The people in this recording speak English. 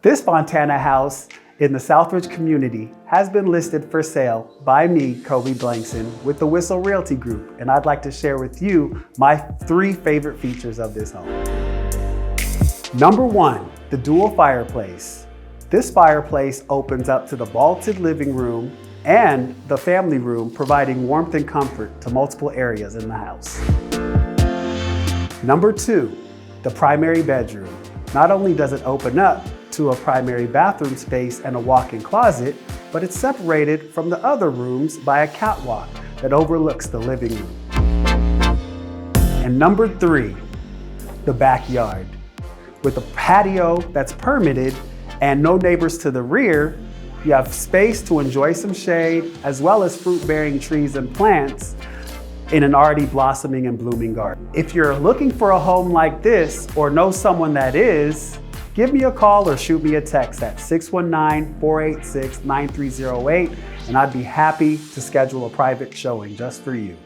This Fontana house in the Southridge community has been listed for sale by me, Koby Blankson, with the Whissel Realty Group, and I'd like to share with you my 3 favorite features of this home. Number 1, the dual fireplace. This fireplace opens up to the vaulted living room and the family room, providing warmth and comfort to multiple areas in the house. Number 2, the primary bedroom. Not only does it open up to a primary bathroom space and a walk-in closet, but it's separated from the other rooms by a catwalk that overlooks the living room. And number 3, the backyard. With a patio that's permitted and no neighbors to the rear, you have space to enjoy some shade as well as fruit-bearing trees and plants in an already blossoming and blooming garden. If you're looking for a home like this or know someone that is, give me a call or shoot me a text at 619-486-9308, and I'd be happy to schedule a private showing just for you.